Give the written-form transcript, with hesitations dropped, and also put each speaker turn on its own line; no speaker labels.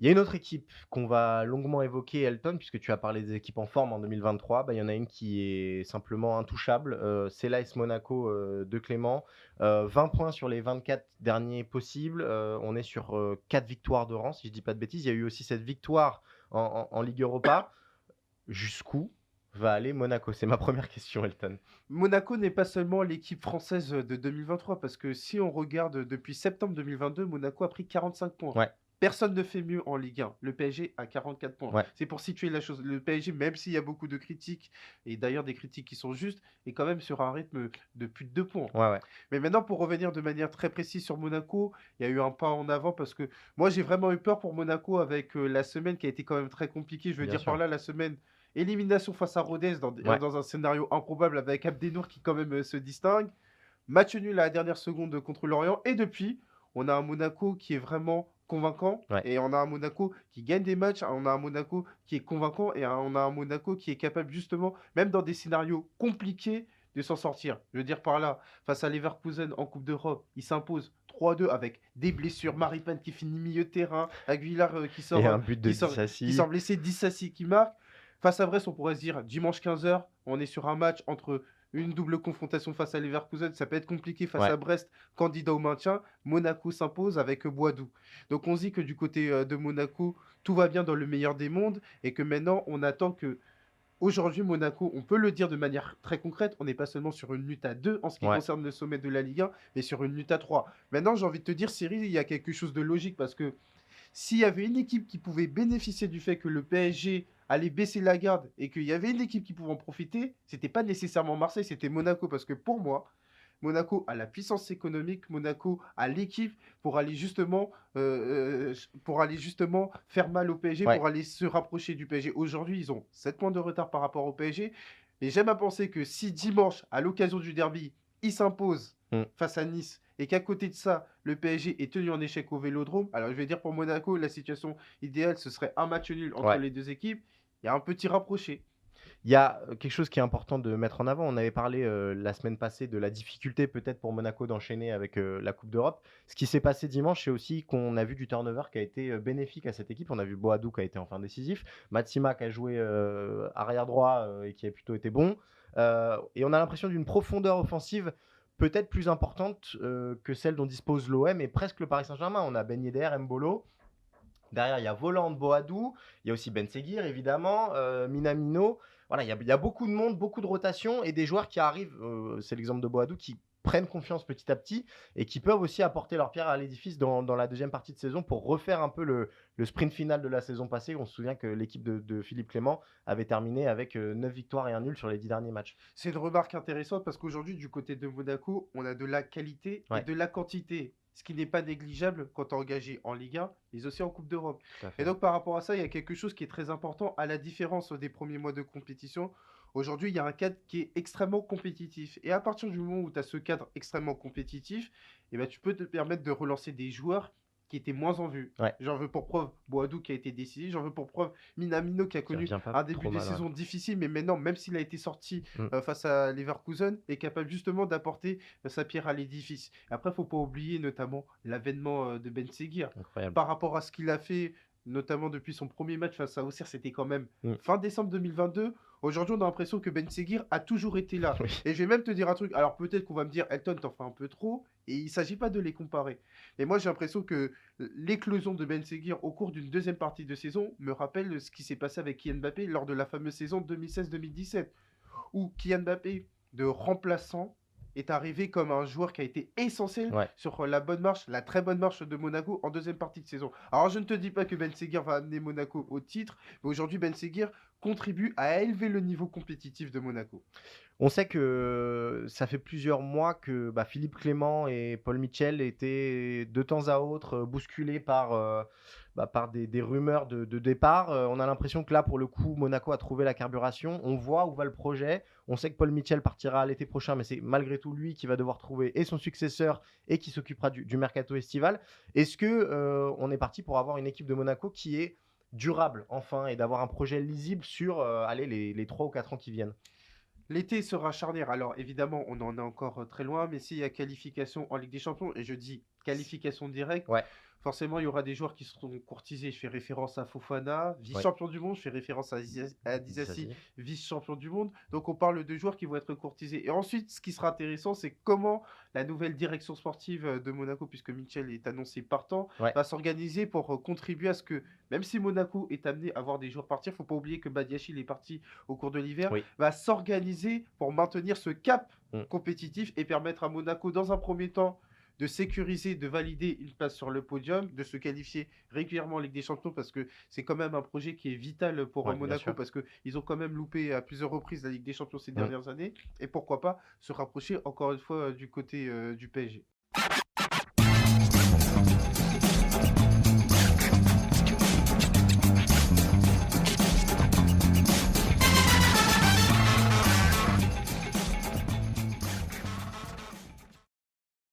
Il y a une autre équipe qu'on va longuement évoquer, Elton, puisque tu as parlé des équipes en forme en 2023. Bah, il y en a une qui est simplement intouchable, c'est l'AS Monaco, de Clément. 20 points sur les 24 derniers possibles. On est sur, 4 victoires de rang, si je dis pas de bêtises. Il y a eu aussi cette victoire en Ligue Europa. Jusqu'où va aller Monaco? C'est ma première question, Elton.
Monaco n'est pas seulement l'équipe française de 2023, parce que si on regarde depuis septembre 2022, Monaco a pris 45 points.
Ouais,
Personne ne fait mieux en Ligue 1. Le PSG a 44 points.
ouais,
C'est pour situer la chose. Le PSG, même s'il y a beaucoup de critiques, et d'ailleurs des critiques qui sont justes, est quand même sur un rythme de plus de 2 points.
ouais, ouais,
Mais maintenant, pour revenir de manière très précise sur Monaco, il y a eu un pas en avant parce que moi, j'ai vraiment eu peur pour Monaco avec la semaine qui a été quand même très compliquée. Je veux
bien
dire par
sûr.
là, la semaine élimination face à Rodez
Ouais,
dans un scénario improbable avec Abdenour qui quand même se distingue. Match nul à la dernière seconde contre Lorient. Et depuis, on a un Monaco qui est vraiment convaincant.
ouais.
Et on a un Monaco qui gagne des matchs. On a un Monaco qui est convaincant. Et on a un Monaco qui est capable justement, même dans des scénarios compliqués, de s'en sortir. Je veux dire par là, face à Leverkusen en Coupe d'Europe, il s'impose 3-2 avec des blessures. Maripane qui finit milieu de terrain. Aguilar
Et un but de
qui
Disasi.
sort blessé. Dissassi qui marque. Face à Brest, on pourrait se dire dimanche 15h, on est sur un match entre une double confrontation face à Leverkusen, ça peut être compliqué face
Ouais.
à Brest, candidat au maintien. Monaco s'impose avec Boadou. Donc on se dit que du côté de Monaco, tout va bien dans le meilleur des mondes et que maintenant on attend que aujourd'hui Monaco, on peut le dire de manière très concrète, on n'est pas seulement sur une lutte à 2 en ce qui
Ouais.
concerne le sommet de la Ligue 1, mais sur une lutte à 3. Maintenant, j'ai envie de te dire, Cyril, il y a quelque chose de logique parce que s'il y avait une équipe qui pouvait bénéficier du fait que le PSG allait baisser la garde et qu'il y avait une équipe qui pouvait en profiter, c'était pas nécessairement Marseille, c'était Monaco. Parce que pour moi, Monaco a la puissance économique, Monaco a l'équipe pour aller justement faire mal au PSG,
Ouais.
pour aller se rapprocher du PSG. Aujourd'hui, ils ont 7 points de retard par rapport au PSG. Mais j'aime à penser que si dimanche, à l'occasion du derby, ils s'imposent
Mmh.
face à Nice et qu'à côté de ça, le PSG est tenu en échec au Vélodrome, alors je vais dire pour Monaco, la situation idéale, ce serait un match nul entre
Ouais.
les deux équipes. Il y a un petit rapproché.
Il y a, quelque chose qui est important de mettre en avant. On avait parlé, la semaine passée de la difficulté peut-être pour Monaco d'enchaîner avec, la coupe d'Europe. Ce qui s'est passé dimanche, c'est aussi qu'on a vu du turnover qui a été, bénéfique à cette équipe. On a vu Boadou qui a été enfin décisif, Matsima qui a joué, arrière droit, et qui a plutôt été bon. Et on a l'impression d'une profondeur offensive peut-être plus importante, que celle dont dispose l'OM et presque le Paris Saint-Germain. On a Ben Yedder, Embolo. Derrière, il y a Voland, Boadou, il y a aussi Ben Seguir évidemment, Minamino. Voilà, il y a beaucoup de monde, beaucoup de rotation et des joueurs qui arrivent, c'est l'exemple de Boadou, qui prennent confiance petit à petit et qui peuvent aussi apporter leur pierre à l'édifice dans la deuxième partie de saison pour refaire un peu le sprint final de la saison passée. On se souvient que l'équipe de Philippe Clément avait terminé avec 9 victoires et un nul sur les 10 derniers matchs.
C'est une remarque intéressante parce qu'aujourd'hui, du côté de Monaco, on a de la qualité et
Ouais,
de la quantité. Ce qui n'est pas négligeable quand tu es engagé en Ligue 1, mais aussi en Coupe d'Europe.
tout à
Et
fait.
donc, par rapport à ça, il y a quelque chose qui est très important à la différence des premiers mois de compétition. Aujourd'hui, il y a un cadre qui est extrêmement compétitif. Et à partir du moment où tu as ce cadre extrêmement compétitif, eh ben, tu peux te permettre de relancer des joueurs qui étaient moins en vue.
Ouais,
J'en veux pour preuve Boadou qui a été décisif, j'en veux pour preuve Minamino qui a
qui
connu
revient pas
un début
trop
de
mal, ouais.
saison difficile, mais maintenant, même s'il a été sorti
Mmh,
face à Leverkusen, est capable justement d'apporter sa pierre à l'édifice. Après, il ne faut pas oublier notamment l'avènement de Ben Seguir.
incroyable.
Par rapport à ce qu'il a fait, notamment depuis son premier match face à Auxerre, c'était quand même
Mmh,
fin décembre 2022. Aujourd'hui, on a l'impression que Ben Seguir a toujours été là.
oui.
Et je vais même te dire un truc. Alors peut-être qu'on va me dire, Elton, t'en fais un peu trop. Et il ne s'agit pas de les comparer. Et moi, j'ai l'impression que l'éclosion de Ben Seguir au cours d'une deuxième partie de saison me rappelle ce qui s'est passé avec Kylian Mbappé lors de la fameuse saison 2016-2017 où Kylian Mbappé, de remplaçant, est arrivé comme un joueur qui a été essentiel
Ouais.
sur la bonne marche, la très bonne marche de Monaco en deuxième partie de saison. Alors je ne te dis pas que Ben Seguir va amener Monaco au titre, mais aujourd'hui Ben Seguir contribue à élever le niveau compétitif de Monaco.
On sait que ça fait plusieurs mois que, bah, Philippe Clément et Paul Mitchell étaient de temps à autre, bousculés par, par des rumeurs de départ. On a l'impression que là, pour le coup, Monaco a trouvé la carburation. On voit où va le projet. On sait que Paul Mitchell partira l'été prochain, mais c'est malgré tout lui qui va devoir trouver et son successeur et qui s'occupera du mercato estival. Est-ce que, on est parti pour avoir une équipe de Monaco qui est durable enfin et d'avoir un projet lisible sur, allez, les 3 ou 4 ans qui viennent?
L'été sera charnière. Alors évidemment, on en est encore très loin, mais s'il y a qualification en Ligue des Champions, et je dis qualification directe,
Ouais.
Forcément, il y aura des joueurs qui seront courtisés. Je fais référence à Fofana,
Ouais,
vice-champion du monde. Je fais référence à Disasi,
Disasi.
vice-champion du monde. Donc, on parle de joueurs qui vont être courtisés. Et ensuite, ce qui sera intéressant, c'est comment la nouvelle direction sportive de Monaco, puisque Mitchell est annoncé partant,
Ouais,
va s'organiser pour contribuer à ce que, même si Monaco est amené à voir des joueurs partir, il ne faut pas oublier que Badiachil est parti au cours de l'hiver,
oui.
va s'organiser pour maintenir ce cap
Mm.
compétitif et permettre à Monaco, dans un premier temps, de sécuriser, de valider une place sur le podium, de se qualifier régulièrement en Ligue des Champions parce que c'est quand même un projet qui est vital pour
Ouais, bien
Monaco
sûr.
parce qu'ils ont quand même loupé à plusieurs reprises la Ligue des Champions ces
Mm.
dernières années et pourquoi pas se rapprocher encore une fois du côté du PSG.